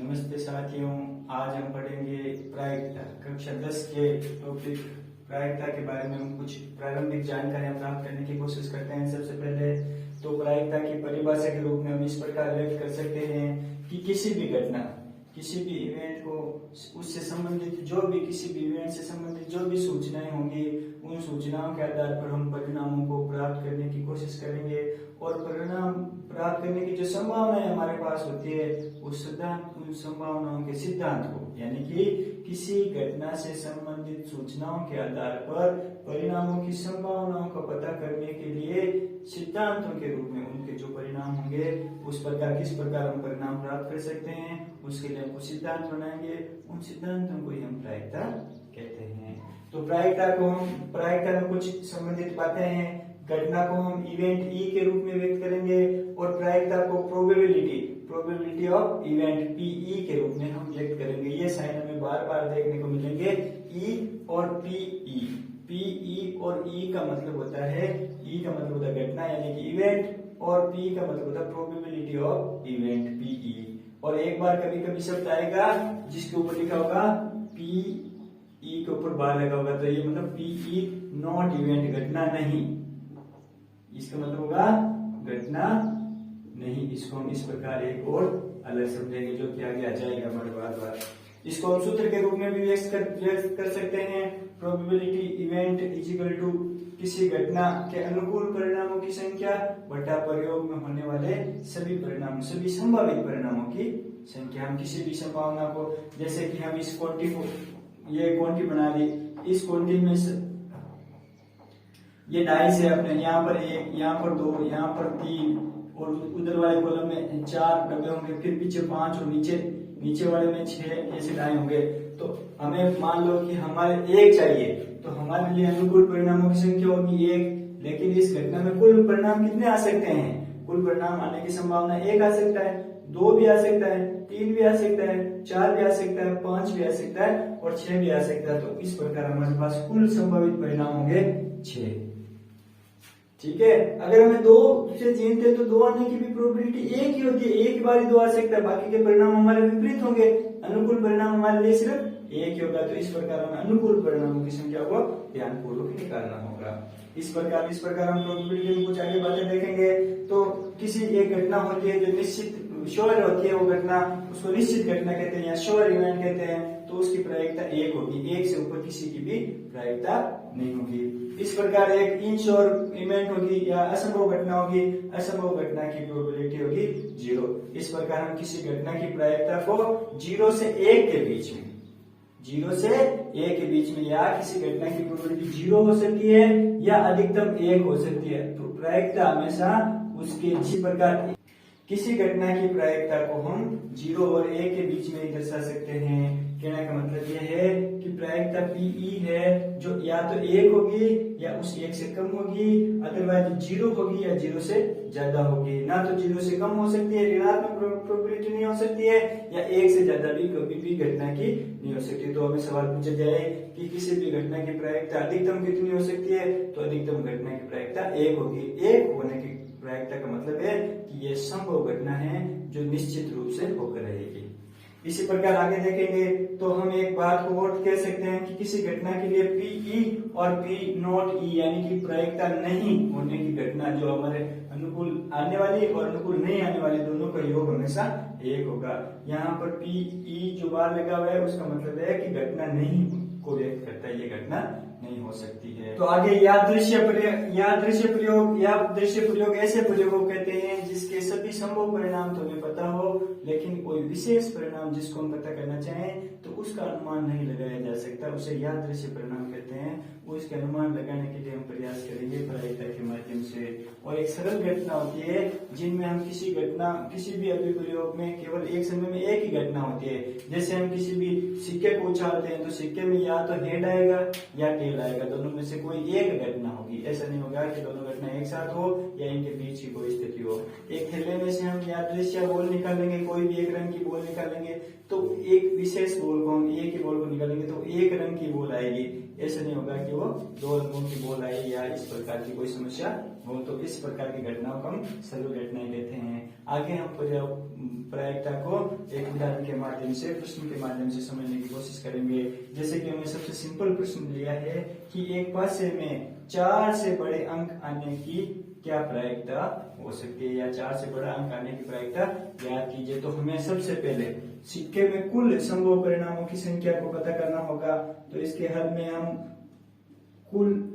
नमस्ते साथियों, आज हम पढ़ेंगे प्रायिकता। कक्षा 10 के टॉपिक प्रायिकता के बारे में हम कुछ प्रारंभिक जानकारियां प्राप्त करने की कोशिश करते हैं। सबसे पहले तो प्रायिकता की परिभाषा के रूप में हम इस प्रकार व्यक्त कर सकते हैं कि किसी भी घटना, किसी भी इवेंट को, उससे संबंधित किसी भी इवेंट से संबंधित जो भी सूचनाएं होंगी, उन सूचनाओं के आधार पर हम परिणामों को प्राप्त करने की कोशिश करेंगे और परिणाम प्राप्त करने की जो संभावनाएं हमारे पास होती है उन संभावनाओं के सिद्धांत को, यानी कि किसी घटना से संबंधित सूचनाओं के आधार पर परिणामों की संभावनाओं का पता करने के लिए सिद्धांतों के रूप में उनके जो परिणाम होंगे किस प्रकार हम परिणाम प्राप्त कर सकते हैं, उसके लिए हम कुछ सिद्धांत बनाएंगे। उन सिद्धांतों को ही हम प्रायिकता कहते हैं। तो प्रायिकता में कुछ संबंधित बातें हैं। घटना को हम इवेंट ई के रूप में व्यक्त करेंगे और प्रायिकता को प्रोबेबिलिटी ऑफ इवेंट पीई के रूप में हम व्यक्त करेंगे। ये साइन हमें बार बार देखने को मिलेंगे, ई और पीई। पीई और ई का मतलब होता है, ई का मतलब होता है घटना यानी कि इवेंट, और पी का मतलब होता है प्रोबेबिलिटी ऑफ इवेंट पीई। और एक बार कभी कभी शब्द आएगा जिसके ऊपर लिखा होगा पीई के ऊपर बार लगा होगा, तो ये मतलब पीई नॉट इवेंट, घटना नहीं, इसका मतलब होगा घटना नहीं। इसको हम इस प्रकार एक और अलग समझेंगे जो कि आगे आ जाएगा हमारे बार। इसको हम सूत्र के रूप में भी व्यक्त कर सकते हैं। Probability event is equal to किसी घटना के अनुकूल परिणामों की संख्या बटा प्रयोग में होने वाले सभी संभावित परिणामों की संख्या। हम किसी भी संभावना को, जैसे कि हम इस क्वांटी को, ये क्वांटी बना ली, इस क्वांटी में ये डाइस है अपने, यहाँ पर 1, यहाँ पर 2, यहाँ पर 3 और उधर वाले कॉलम में 4 डब्बे होंगे, फिर पीछे 5 और नीचे वाले में 6 ऐसे डाई होंगे। तो हमें मान लो कि हमारे 1 चाहिए, तो हमारे लिए अनुकूल परिणामों की संख्या होगी 1, लेकिन इस घटना में कुल परिणाम कितने आ सकते हैं? कुल परिणाम आने की संभावना 1 आ सकता है, 2 भी आ सकता है, 3 भी आ सकता है, 4 भी आ सकता है, 5 भी आ सकता है और 6 भी आ सकता है। तो इस प्रकार हमारे पास कुल संभावित परिणाम होंगे 6। ठीक है, अगर हमें 2 से जीतते हैं तो 2 आने की भी प्रोबेबिलिटी 1 ही होती है, एक बार ही 2 आ सकता है, बाकी के परिणाम हमारे विपरीत होंगे, अनुकूल परिणाम हमारे लिए सिर्फ 1 ही होगा। तो इस प्रकार हमें अनुकूल परिणामों की संख्या को ध्यानपूर्वक निकालना होगा। इस प्रकार हम प्रोबेबिलिटी में कुछ आगे बातें देखेंगे। तो किसी एक घटना होती है जो निश्चित श्योर होती है, वो घटना, उसको निश्चित घटना कहते हैं या श्योर इवेंट कहते हैं, तो उसकी प्रायिकता 1 होगी, 1 से ऊपर किसी की भी प्रायिकता नहीं होगी। इस प्रकार एक इनश्योर इवेंट होगी या असंभव घटना होगी, असंभव घटना की प्रोबेबिलिटी होगी 0। इस प्रकार हम किसी घटना की प्रायिकता को 0 से 1 के बीच में, 0 से 1 के बीच में, या किसी घटना की प्रोबेबिलिटी 0 हो सकती है या अधिकतम 1 हो सकती है। तो प्रायिकता हमेशा उसके इसी प्रकार किसी घटना की प्रायिकता को हम 0 और 1 के बीच में ही दर्शा सकते हैं। कहने का मतलब यह है कि प्रायिकता पीई है जो या तो 1 होगी या उस 1 से कम होगी, अदरवाइज 0 होगी या 0 से ज्यादा होगी। ना तो 0 से कम हो सकती है, ऋणात्मक प्रोबेबिलिटी नहीं हो सकती है, या 1 से ज्यादा भी कभी भी घटना की नहीं हो सकती। तो हमें सवाल पूछा जाए कि किसी भी घटना की प्रायिकता अधिकतम कितनी हो सकती है, तो अधिकतम घटना की प्रायिकता 1 होगी। 1 होने की प्रायिकता का मतलब है कि यह संभव घटना है जो निश्चित रूप से होकर रहेगी। इसी प्रकार आगे देखेंगे तो हम एक बात को और कह सकते हैं कि किसी घटना के लिए पीई और पी नॉट ई यानी कि प्रायिकता नहीं होने की घटना, जो हमारे अनुकूल आने वाली और अनुकूल नहीं आने वाली, दोनों का योग हमेशा 1 होगा। यहाँ पर पीई जो बार लगा हुआ है उसका मतलब है कि घटना नहीं को व्यक्त करता है, ये घटना नहीं हो सकती है। तो आगे यादृश्य प्रयोग ऐसे प्रयोग कहते हैं जिसके सभी संभव परिणाम तो हमें पता हो, लेकिन कोई विशेष परिणाम जिसको हम पता करना चाहें तो उसका अनुमान नहीं लगाया जा सकता, उसे यादृश्य परिणाम कहते हैं। उसके अनुमान लगाने के लिए हम प्रयास करेंगे प्रायिकता के माध्यम से। और एक सरल घटना होती है जिनमें हम किसी भी अभिप्रयोग में केवल एक समय में एक ही घटना होती है। जैसे हम किसी भी सिक्के को उछालते हैं तो सिक्के में या तो हेड आएगा या टेल आएगा, दोनों में से कोई एक घटना होगी। ऐसा नहीं होगा कि दोनों घटना एक साथ हो या इनके बीच की कोई स्थिति हो। एक थैले में से हम यादृश्य बॉल निकालेंगे, कोई भी एक रंग की बॉल निकालेंगे, तो एक विशेष बॉल को हम एक ही बॉल को निकालेंगे तो एक रंग की बॉल आएगी। ऐसा नहीं होगा कि वो 2 रंगों की बॉल आएगी या इस प्रकार की कोई समस्या हो, तो इस प्रकार की घटनाओं को हम सरल घटनाएं कहते हैं। आगे हम प्रायिकता को एक उदाहरण के माध्यम से, प्रश्न के माध्यम से समझने की कोशिश करेंगे। जैसे कि हमने सबसे सिंपल प्रश्न लिया है कि एक पासे में 4 से बड़े अंक आने की क्या प्रायिकता हो सकती है, या 4 से बड़ा अंक आने की प्रायिकता ज्ञात कीजिए। तो हमें सबसे पहले सिक्के में कुल संभव परिणामों की संख्या को पता करना होगा। तो इसके हल में हम कुल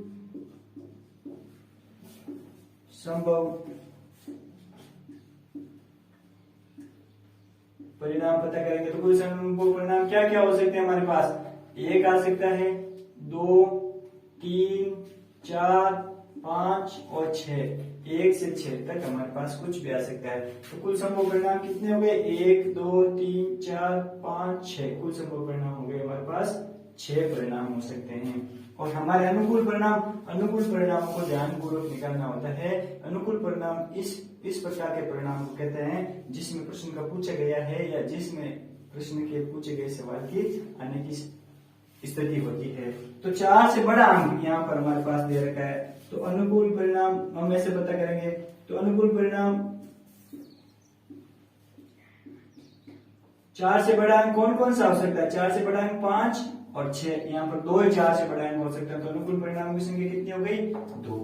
संभव परिणाम पता करेंगे। तो कुल संभव परिणाम क्या क्या हो सकते हैं हमारे पास? 1 आ सकता है, 2, 3, 4, 5 और 6। 1 से 6 तक हमारे पास कुछ भी आ सकता है। तो कुल संभव परिणाम कितने हो गए? 1, 2, 3, 4, 5, 6। कुल संभव परिणाम हो गए हमारे पास 6 परिणाम हो सकते हैं। और हमारे अनुकूल परिणामों को ध्यानपूर्वक निकालना होता है। अनुकूल परिणाम इस प्रकार के परिणाम को कहते हैं जिसमें प्रश्न का पूछा गया है या जिसमें प्रश्न के पूछे गए सवाल की आने की स्थिति होती है। तो 4 से बड़ा अंक यहाँ पर हमारे पास दे रखा है। तो अनुकूल परिणाम हम ऐसे पता करेंगे। तो अनुकूल परिणाम 4 से बड़ा अंक कौन कौन सा हो सकता है? 4 से बड़ा अंक 5 और 6। यहाँ पर 2 ही 4 से बड़ा अंक हो सकता है। तो अनुकूल परिणामों की संख्या कितनी हो गई? 2।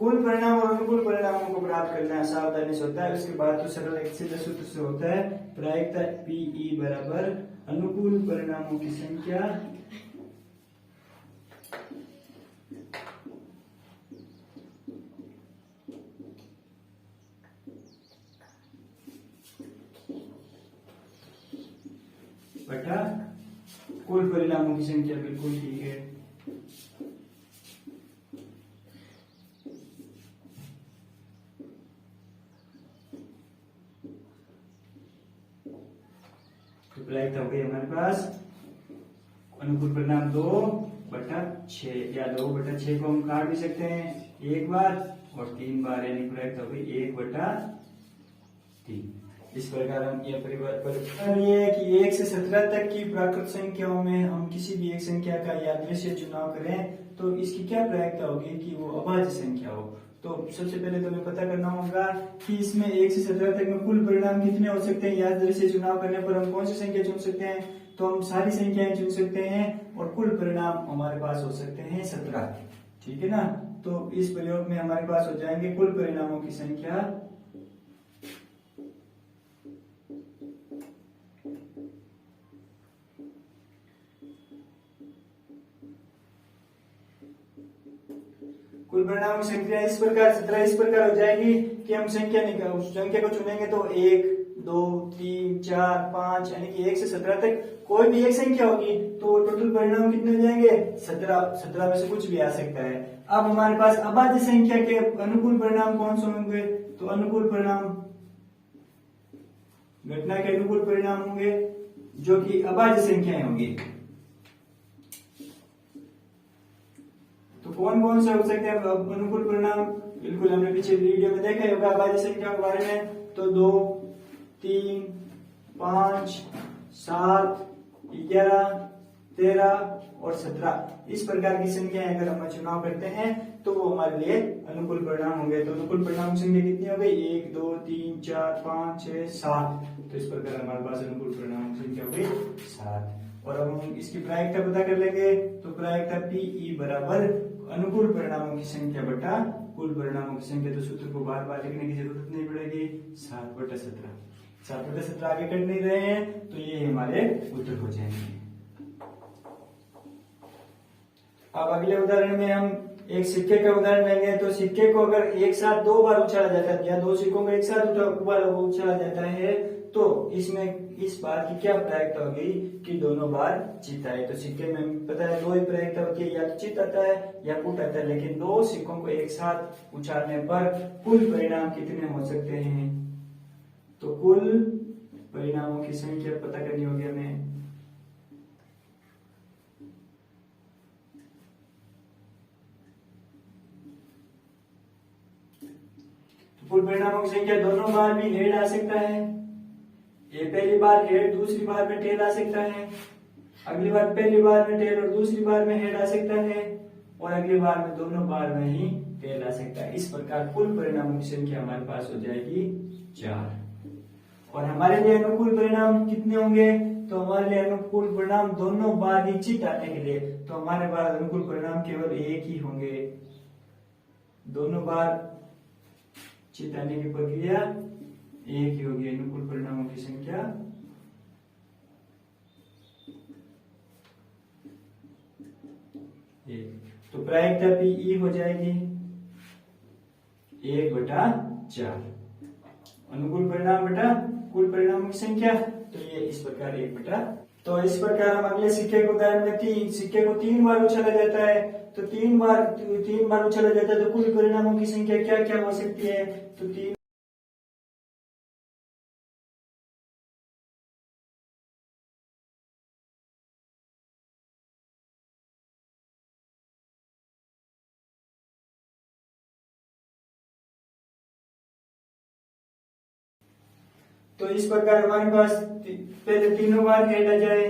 कुल परिणाम और अनुकूल परिणामों को प्राप्त करना सावधानी से होता है। उसके बाद तो सरल एक सीधे सूत्र से होता है। प्रायिकता पीई बराबर अनुकूल परिणामों की संख्या बटा कुल परिणामों की संख्या। बिल्कुल ठीक है। तो प्रायिकता हो गई हमारे पास अनुकूल परिणाम 2/6 या 2/6 को हम काट भी सकते हैं 1 बार और 3 बार, यानी प्रायिकता हो गई 1/3। इस प्रकार हम ये परिवर्तन ये है कि 1 से 17 तक की प्राकृत संख्याओं में हम किसी भी एक संख्या का यादृच्छिक चुनाव करें तो इसकी क्या प्रायिकता होगी कि वो अभाज्य संख्या हो। तो सबसे पहले तो हमें पता करना होगा कि इसमें 1 से 17 तक में कुल परिणाम कितने हो सकते हैं। यादृच्छिक चुनाव करने पर हम कौन सी संख्या चुन सकते हैं? तो हम सारी संख्याएं चुन सकते हैं और कुल परिणाम हमारे पास हो सकते हैं 17। ठीक है ना। तो इस प्रयोग में हमारे पास हो जाएंगे कुल परिणामों की संख्या कुल परिणामों की संख्या इस प्रकार 17 इस प्रकार हो जाएगी कि हम संख्या को चुनेंगे तो 1, 2, 3, 4, 5 यानी कि 1 से 17 तक कोई भी एक संख्या होगी तो टोटल परिणाम कितने हो जाएंगे? 17 में से कुछ भी आ सकता है। अब हमारे पास अभाज्य संख्या के अनुकूल परिणाम कौन से होंगे? तो अनुकूल परिणाम घटना के अनुकूल परिणाम होंगे जो कि अभाज्य संख्याएं होंगी। तो कौन कौन से हो सकते हैं अनुकूल परिणाम? बिल्कुल हमने पीछे वीडियो में देखा होगा अभाज्य संख्या के बारे में। तो 2, 3, 5, 7, 11, 13 और 17 इस प्रकार की संख्याएं अगर हम चुनाव करते हैं तो वो हमारे लिए अनुकूल परिणाम होंगे। तो अनुकूल परिणाम की संख्या कितनी हो गई? 1, 2, 3, 4, 5, 6, 7। तो इस प्रकार हमारे पास अनुकूल परिणाम की संख्या हो गई 7। और अब हम इसकी प्रायिकता पता कर लेंगे। तो प्रायिकता पीई बराबर अनुकूल परिणामों की संख्या बटा कुल परिणामों की संख्या। तो सूत्र को बार बार लिखने की जरूरत नहीं पड़ेगी। 7/17 7/17 आगे कर नहीं रहे हैं तो ये हमारे उत्तर हो जाएंगे। अब अगले उदाहरण में हम एक सिक्के का उदाहरण लेंगे। तो सिक्के को अगर एक साथ 2 बार उछाला जाता है या 2 सिक्कों को एक साथ उछाला जाता है तो इसमें इस बात की क्या प्रायिकता होगी कि दोनों बार चित आए। तो सिक्के में पता है 2 ही प्रायिकता होती है, या तो चित आता है या पुट आता है। लेकिन 2 सिक्कों को एक साथ उछालने पर कुल परिणाम कितने हो सकते हैं? तो कुल परिणामों की संख्या पता करनी होगी हमें। कुल परिणामों की संख्या दोनों बार भी हेड आ सकता है। ये पहली बार हेड, दूसरी बार में टेल आ सकता है। अगली बार पहली बार में टेल और दूसरी बार में हेड आ सकता है। और अगली बार में दोनों बार में ही टेल आ सकता है। इस प्रकार कुल परिणामों की संख्या हमारे पास हो जाएगी 4। और हमारे लिए अनुकूल परिणाम कितने होंगे? तो हमारे लिए अनुकूल परिणाम दोनों बार ही चिट आने के लिए, तो हमारे पास अनुकूल परिणाम केवल एक ही होंगे। दोनों बार चिट आने की प्रक्रिया एक ही होगी। अनुकूल परिणामों की संख्या एक। तो प्रायिकता पीई हो जाएगी 1/4। अनुकूल परिणाम बटा कुल परिणामों की संख्या, तो ये इस प्रकार 1/। तो इस प्रकार हम अगले सिक्के को उदाहरण में सिक्के को 3 बार उछाला जाता है, तो 3 बार उछाला जाता है, तो कुल परिणामों की संख्या क्या क्या हो सकती है? तो 3। तो इस प्रकार हमारे पास पहले तीनों बार हेड आ जाए,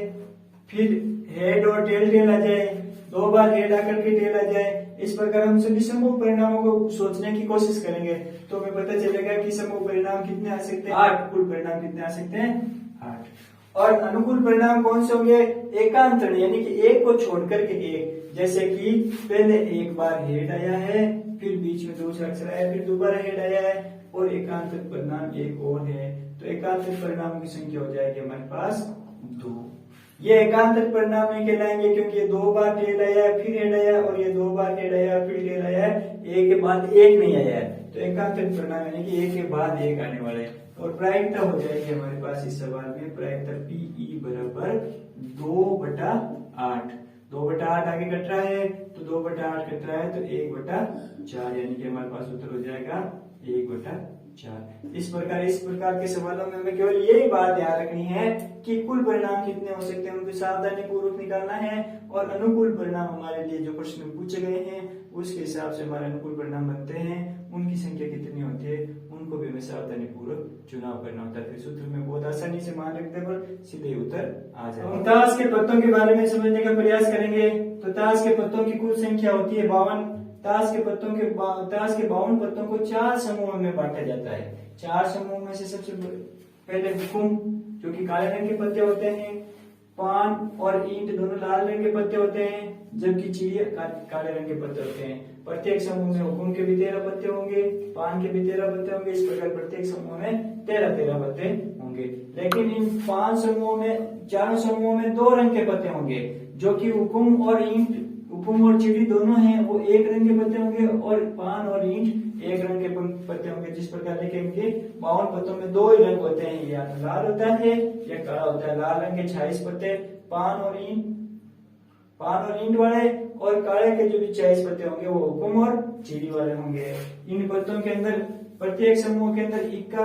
फिर हेड और टेल आ जाए, 2 बार हेड आकर के टेल आ जाए। इस प्रकार हम सभी समूह परिणामों को सोचने की कोशिश करेंगे, तो हमें पता चलेगा कि समूह परिणाम कितने आ सकते हैं? 8। कुल परिणाम कितने आ सकते हैं? 8। और अनुकूल परिणाम कौन से होंगे? एकांतरण, यानी कि एक को छोड़कर के एक। जैसे कि पहले एक बार हेड आया है, फिर बीच में दूसरा अक्षर आया, फिर दोबारा हेड आया है, और एकांतरित परिणाम एक और है। तो एकांतरित परिणामों की संख्या हो जाएगी हमारे पास 2। ये एकांतरित परिणाम नहीं कहलाएंगे क्योंकि ये 2 बार टेल आया है, फिर हेड आया, और ये 2 बार हेड आया, फिर टेल आया है, एक के बाद एक नहीं आया है। तो एकांतरित परिणाम यानी कि एक के बाद एक आने वाले हैं। और प्रायिकता हो जाएगी हमारे पास इस सवाल में, प्रायिकता पीई बराबर 2/8। 2/8 आगे कट रहा है, तो 2/8 कट रहा है, तो 1/4, यानी कि हमारे पास उत्तर हो जाएगा 1/4। इस प्रकार के सवालों में हमें केवल यही बात ध्यान रखनी है कि कुल परिणाम कितने हो सकते हैं, उनको सावधानी पूर्वक निकालना है, और अनुकूल परिणाम हमारे लिए जो प्रश्न पूछे गए हैं उसके हिसाब से हमारे अनुकूल परिणाम बनते हैं, उनकी संख्या कितनी होती है उनको भी हमें सावधानी पूर्वक चुनाव करना होता है। फिर सूत्र में बहुत आसानी से मान रखते पर सीधे उत्तर आ जाए। हम ताश के पत्तों के बारे में समझने का प्रयास करेंगे। तो ताश के पत्तों की कुल संख्या होती है 52। ताश के 52 पत्तों को 4 समूहों में बांटा जाता है। 4 समूहों में से सबसे पहले हुकुम, जो कि काले रंग के पत्ते होते हैं, पान और ईंट दोनों लाल रंग के पत्ते होते हैं, जबकि चिड़िया काले रंग के पत्ते होते हैं। प्रत्येक समूह में हुकुम के भी 13 पत्ते होंगे, पान के भी 13 पत्ते होंगे। इस प्रकार प्रत्येक समूह में 13 पत्ते होंगे। लेकिन इन 5 समूहों में, 4 समूहों में 2 रंग के पत्ते होंगे, जो कि हुकुम और ईंट, हुकुम और चिड़ी दोनों हैं वो 1 रंग के पत्ते होंगे, और पान और ईंट 1 रंग के पत्ते होंगे। जिस प्रकार लिखेंगे 52 पत्तों में 2 ही रंग होते हैं, या तो लाल होता है या काला होता है। लाल रंग के 26 पत्ते पान और ईंट वाले, और काले के जो भी 26 पत्ते होंगे वो हुकुम और चिड़ी वाले होंगे। इन पत्तों के अंदर, प्रत्येक समूह के अंदर इक्का,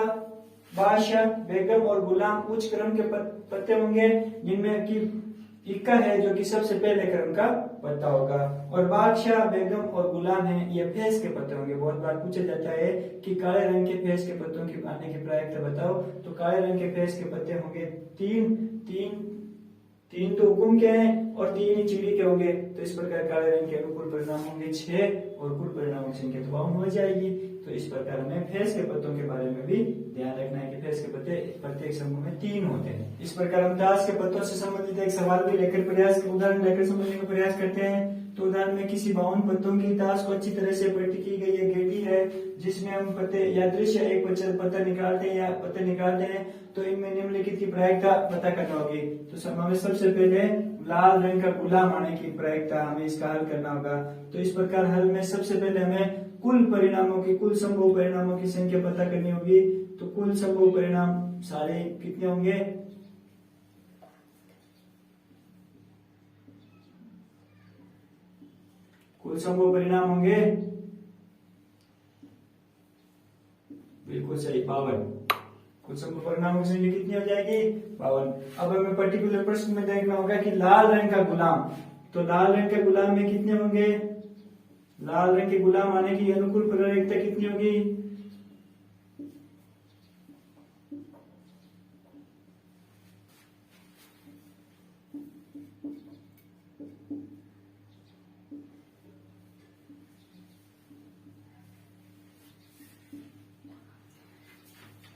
बादशाह, बेगम और गुलाम उच्च क्रम के पत्ते होंगे, जिनमें कि इक्का है जो कि सबसे पहले क्रम का पत्ता होगा, और बादशाह, बेगम और गुलाम है ये फेस के पत्ते होंगे। बहुत बार पूछा जाता है कि काले रंग के फेस के पत्तों की आने की प्रायिकता बताओ, तो काले रंग के फेस के पत्ते होंगे 3 तो हुकुम के हैं और 3 ही चिड़ी के होंगे। तो इस प्रकार काले रंग के अनुकूल परिणाम होंगे 6, और कुल परिणामों की संख्या तो 52 हो जाएगी। तो इस प्रकार हमें फेस के पत्तों के बारे में भी ध्यान रखना है कि फेस के पत्ते प्रत्येक समूह में 3 होते हैं। इस प्रकार हम ताश के पत्तों से संबंधित एक सवाल भी लेकर उदाहरण लेकर समझने का प्रयास करते हैं। तो उदाहरण में किसी 52 पत्तों की ताश को अच्छी तरह से पट्टी की गई है, गेटी है, जिसमें हम पत्ते या दृश्य एक पत्ता निकालते हैं या पत्ते निकालते हैं, तो इनमें निम्नलिखित की प्रायिकता पता करना होगी। तो हमें सबसे पहले लाल रंग का गुलाम आने की प्रायिकता हमें इसका हल करना होगा। तो इस प्रकार हल में सबसे पहले हमें कुल संभव परिणामों की संख्या पता करनी होगी। तो कुल संभव परिणाम सारे कितने होंगे? कुल संभव परिणाम होंगे, बिल्कुल सही, 52। कुल संभव परिणामों की संख्या कितनी हो जाएगी? 52। अब हमें पर्टिकुलर प्रश्न में देखना होगा कि लाल रंग का गुलाम, तो लाल रंग के गुलाम में कितने होंगे? लाल रंग के गुलाम आने की अनुकूल प्रायिकता कितनी होगी?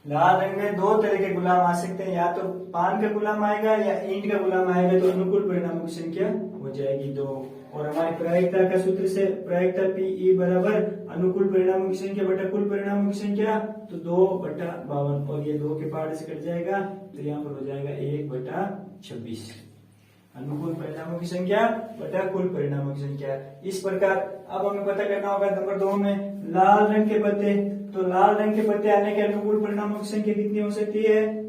लाल रंग में दो तरह के गुलाम आ सकते हैं, या तो पान का गुलाम आएगा या ईंट का गुलाम आएगा, तो अनुकूल परिणामों की संख्या हो जाएगी 2। और हमारी प्रायिकता का सूत्र से प्रायिकता पी बराबर अनुकूल परिणामों की संख्या बटा कुल परिणामों की संख्या, तो 2/52, और ये 2 के पार्ट से कट जाएगा, तो यहाँ पर हो जाएगा 1/26 अनुकूल परिणामों की संख्या बटा कुल परिणामों की संख्या। इस प्रकार अब हमें पता करना होगा नंबर 2 में लाल रंग के पत्ते, तो लाल रंग के पत्ते आने के अनुकूल परिणामों की संख्या कितनी हो सकती है?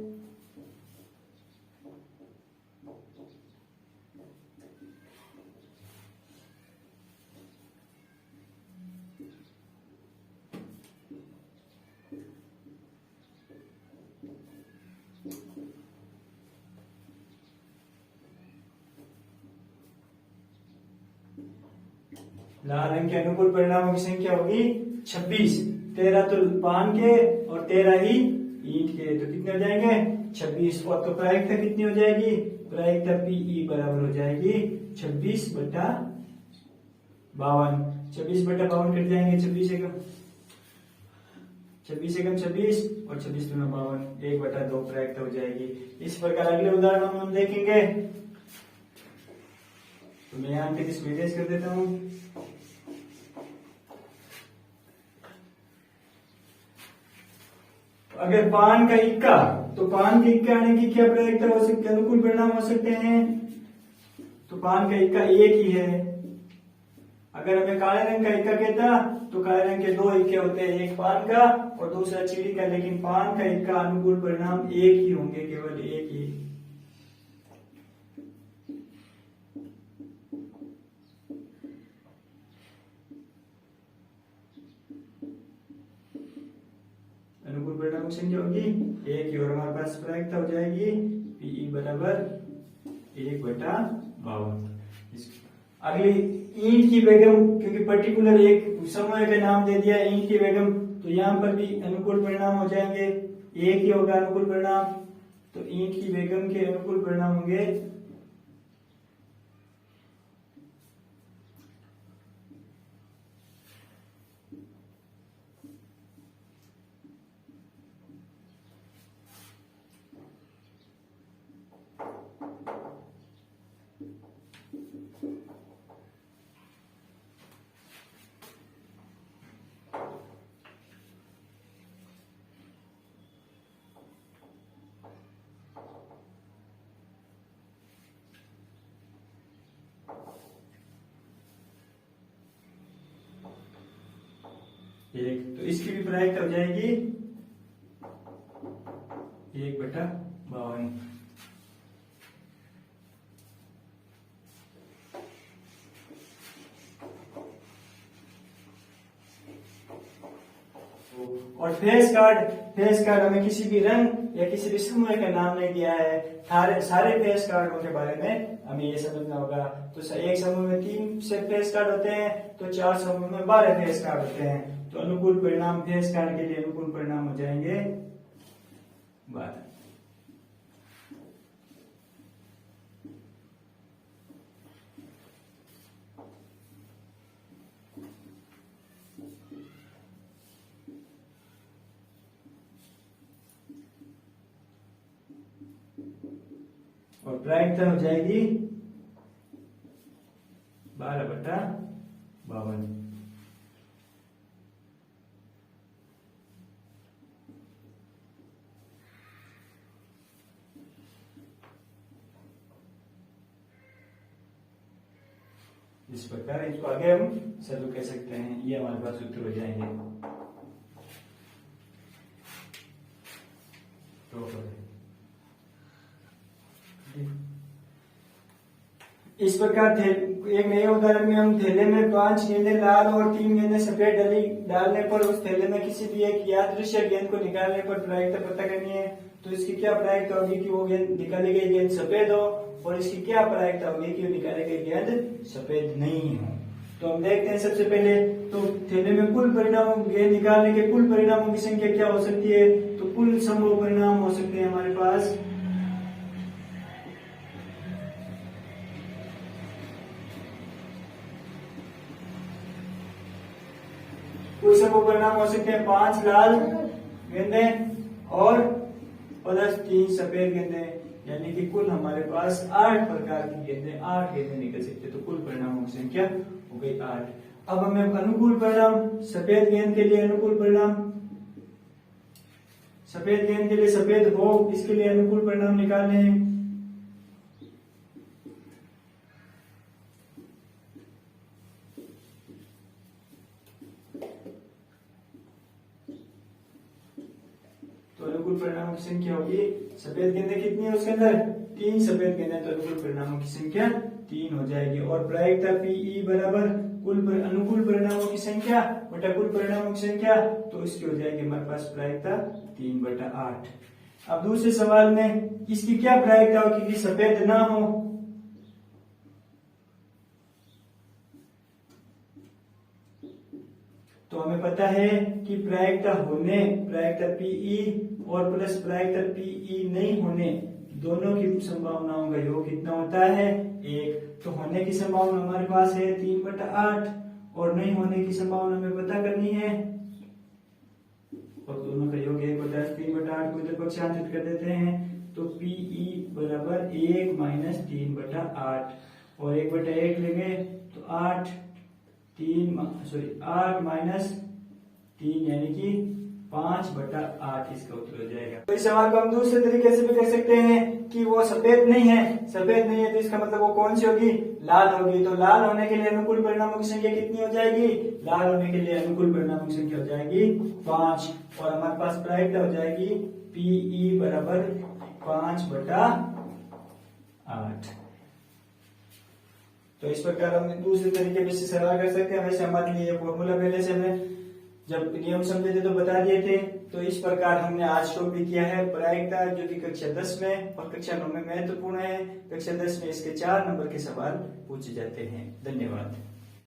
लाल रंग के अनुकूल परिणामों की संख्या होगी 26। 13 तो पान के और 13 ही ईंट के, तो कितने हो जाएंगे 26। और तो प्रायिकता कितनी हो जाएगी? प्रायिकता पीई बराबर हो जाएगी 26/52। 26/52 कट जाएंगे, 26 एकम 26 और 26 दूना 52, 1/2 प्रायिकता हो जाएगी। इस प्रकार अगले उदाहरण में हम देखेंगे, तो मैं यहाँ पे इसको इरेज कर देता हूँ। अगर पान का इक्का, तो पान के इक्का आने की क्या प्रायिकता हो सकती है, अनुकूल परिणाम हो सकते हैं? तो पान का इक्का एक ही है। अगर हमें काले रंग का इक्का कहता, तो काले रंग के 2 इक्के होते हैं, एक पान का और दूसरा चीड़ी का, लेकिन पान का इक्का अनुकूल परिणाम एक ही होंगे, केवल एक ही। अनुकूल परिणाम की संख्या होगी एक ही, और हमारे पास प्रायिकता हो जाएगी पीई बराबर 1/52। अगली ईंट की बेगम, क्योंकि पर्टिकुलर एक समूह का नाम दे दिया ईंट की बेगम, तो यहाँ पर भी अनुकूल परिणाम हो जाएंगे, एक ही होगा अनुकूल परिणाम। तो ईंट की बेगम के अनुकूल परिणाम होंगे एक, तो इसकी भी प्रायिकता हो जाएगी 1/52। और फेस कार्ड हमें किसी भी रंग या किसी भी समूह का नाम नहीं दिया है, सारे फेस कार्डों के बारे में हमें ये समझना होगा। तो एक समूह में 3 से फेस कार्ड होते हैं, तो 4 समूह में 12 फेस कार्ड होते हैं। तो अनुकूल परिणाम फेस कार्ड के लिए अनुकूल परिणाम हो जाएंगे 12। और प्रायिकता हो जाएगी 12/52। इस प्रकार इसको आगे हम सलू कह सकते हैं, ये हमारे पास उत्तर हो जाएंगे। तो इस प्रकार एक नए उदाहरण में हम थैले में 5 गेंदें लाल और 3 गेंदें सफेद डालने पर उस थैले में किसी भी एक यादृच्छिक गेंद को निकालने पर प्रायिकता पता करनी है। तो इसकी क्या प्रायिकता होगी कि वो गेंद निकाली गई गेंद सफेद हो, और इसकी क्या प्रायिकता होगी कि वो निकाली गई गेंद सफेद नहीं हो। तो हम देखते हैं सबसे पहले, तो थैले में कुल परिणामों गेंद निकालने के कुल परिणामों की संख्या क्या हो सकती है? तो कुल संभव परिणाम हो सकते हैं हमारे पास कुल संभव परिणाम हो सकते हैं 5 लाल गेंदें और प्लस 3 सफेद गेंदें, यानी कि कुल हमारे पास 8 प्रकार की गेंदें, 8 गेंदें निकल सकते हैं। तो कुल परिणामों की संख्या हो गई 8। अब हमें अनुकूल परिणाम, सफेद गेंद के लिए अनुकूल परिणाम, सफेद गेंद के लिए सफेद हो, इसके लिए अनुकूल परिणाम निकालने हैं। तो अनुकूल परिणामों की संख्या होगी, सफेद गेंदें कितनी है उसके अंदर, 3 सफेद गेंदें, तो अनुकूल परिणामों की संख्या 3 हो जाएगी। और प्रायिकता पीई बराबर अनुकूल परिणामों की संख्या बटा कुल परिणामों की संख्या, तो इसकी हो जाएगी हमारे पास प्रायिकता 3/8। अब दूसरे सवाल में इसकी क्या प्रायिकता होगी कि सफेद ना हो, तो हमें पता है कि प्रायिकता होने, प्रायिकता पीई और प्लस प्रायिकता पीई नहीं होने, दोनों की संभावनाओं का योग कितना होता है, 1। तो होने की संभावना हमारे पास है 3/8 और नहीं होने की संभावना हमें पता करनी है, और दोनों का योग 1/8, 3/8 को इधर पक्षांतरित कर देते हैं। तो पीई बराबर 1 माइनस 3/8 और 1/1 लेंगे तो 8 माइनस 3 यानी कि 5/8 इसका उत्तर हो जाएगा। तो इस सवाल को हम दूसरे तरीके से भी कर सकते हैं कि वो सफेद नहीं है, सफेद नहीं है तो इसका मतलब वो कौन सी होगी, लाल होगी। तो लाल होने के लिए अनुकूल परिणामों की संख्या कितनी हो जाएगी, लाल होने के लिए अनुकूल परिणामों की संख्या हो जाएगी 5 और हमारे पास प्रायिकता हो जाएगी पीई बराबर 5/8। तो इस प्रकार हम दूसरे तरीके से सवाल कर सकते हैं। वैसे हमारे लिए ये फॉर्मूला पहले से हमें जब नियम समझे थे तो बता दिए थे। तो इस प्रकार हमने आज टॉपिक किया है प्रायिकता, जो कि कक्षा 10 में और कक्षा 9 में महत्वपूर्ण है। कक्षा 10 में इसके 4 नंबर के सवाल पूछे जाते हैं। धन्यवाद।